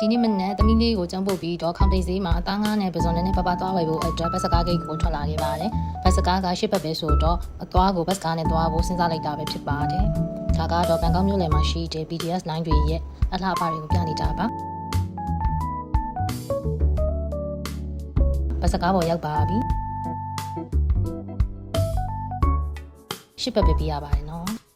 ဒီနေ့မနက်သမီးလေးကိုကျန်းပုတ်ပြီးတော့ခေါင်တိတ်ဈေးမှာအသားငါးနဲ့ပစုံနဲ့ပပသွားဝယ်ဖို့အတွက်ဘတ်စကားဂိတ်ကိုထွက်လာခဲ့ပါတယ်။ဘတ်စကားက8ဘတ်ပဲဆိုတော့အသွားကိုဘတ်စကားနဲ့သွားဖို့စဉ်းစားလိုက်တာပဲဖြစ်ပါတယ်။ဒါကတော့ဘန်ကောက်မြို့လယ်မှာရှိတဲ့ BTS line တွေရဲ့အလှအပတွေကိုပြနေတာပါ။ဘတ်စကားပေါ်ရောက်ပါပြီ။8ဘတ်ပဲပြရပါတယ်နော်။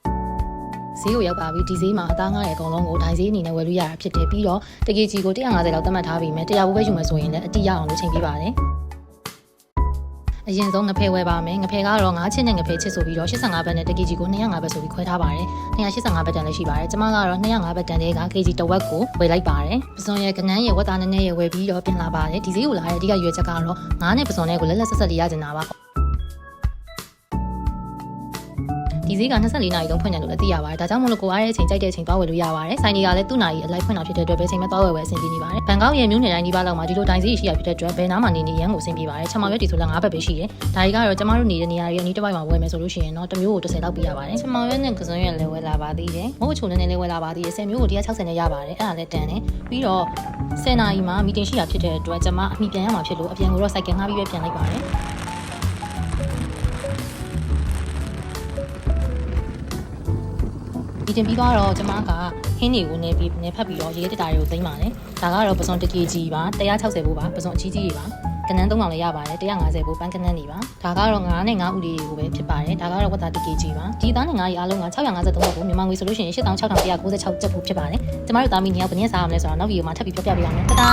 ဈေးကိုရောက်ပါပြီဒီဈေးမှာအသားငါးရဲ့အကုန်လုံးကိုဒိုင်ဈေးအနေနဲ့ဝယ်လို့ရတာဖြစ်တယ်ပြီးတော့တကယ်ကြီးကို150လောက်သတ်မှတ်ထားပြီးမယ်100ဘူးပဲယူမယ်ဆိုရင်လည်းအတိရအောင်လို့ချိန်ပေးပါတယ်အရင်ဆုံးငဖဲဝယ်ပါမယ်ငဖဲကတော့9ချစ်နဲ့ငဖဲချစ်ဆိုပြီးတော့85ဘတ်နဲ့တကယ်ကြီးကို205ဘတ်ဆိုပြီးခွဲထားပါတယ်285ဘတ်တန်လည်းရှိပါတယ်ကျမကတော့205ဘတ်တန်တဲ့က kg တစ်ဝက်ကိုဝယ်လိုက်ပါတယ်ပစုံရဲ့ကနန်းရဲ့ဝက်သားနည်းနည်းရဲ့ဝယ်ပြီးတော့ပြင်လာပါတယ်ဒီဈေးကိုလာတဲ့အဓိကရွေးချက်ကတော့ငါးနဲ့ပစုံနဲ့ကိုလက်လက်ဆက်ဆက်လေးရချင်တာပါဒီဈေးက24နာရီလုံးဖွင့်တယ်လို့လည်းသိရပါတယ်။ဒါကြောင့်မို့လို့ကိုအားတဲ့အချိန်ကြိုက်တဲ့အချိန်သွားဝယ်လို့ရပါတယ်။ဆိုင်တွေကလည်းသူ့နာရီအလိုက်ဖွင့်တာဖြစ်တဲ့အတွက်ပဲချိန်မဲ့သွားဝယ်အဆင်ပြေနေပါတယ်။ဘန်ကောက်ရဲ့မြို့နယ်တိုင်းဒီပါလောက်မှာဒီလိုတိုင်းဈေးရှိရဖြစ်တဲ့အတွက်ဘယ်နားမှာနေနေရန်ကိုအဆင်ပြေပါတယ်။ချက်မောင်ရွက်တီဆိုလည်း9ဘတ်ပဲရှိတယ်။ဒါတွေကတော့ကျမတို့နေတဲ့နေရာရဲ့အနီးတစ်ဝိုက်မှာဝယ်မယ်ဆိုလို့ရှိရင်တော့တစ်မျိုးကို30လောက်ပေးရပါတယ်။ချက်မောင်ရွက်နဲ့ကစုံရွက်လည်းဝယ်လာပါသေးတယ်။မဟုတ်ချိုနဲ့လည်းဝယ်လာပါသေးတယ်။10မျိုးကို160နဲ့ရပါတယ်။အဲ့ဒါလည်းတန်တယ်။ပြီးတော့10နာရီမှာမီတင်ရှိရဖြစ်တဲ့အတွက်ကျမအမိပြန်ရမှာဖြစ်လို့အပြန်ကိုတော့စိုက်ကင်ငှားပြီးပဲပြန်လိုက်ပါတယ်။ဒီတင်ပြီးတော့ကျမကဟင်းတွေကိုနေဖက်ပြီးတော့ရေတက်တာတွေကိုသိမ်းပါတယ်ဒါကတော့ပစုံ1 kg ပါ160ဘူးပါပစုံအကြီးကြီးတွေပါကနန်း3ပေါင်လည်းရပါတယ်150ဘူးပန်းကနန်းတွေပါဒါကတော့9နဲ့9ဦးလေးတွေကိုပဲဖြစ်ပါတယ်ဒါကတော့ဝက်သား1 kg ပါဒီသားနဲ့9ရီအားလုံးက653ဘူးမြန်မာငွေဆိုလို့ရှိရင်86,196ကျပ်ဘူးဖြစ်ပါတယ်ကျမတို့သားမီး2ယောက်ဘယ်နည်းစားရမလဲဆိုတော့နောက်ဗီဒီယိုမှာထပ်ပြီးပြောပြပေးပါမယ်တဒါ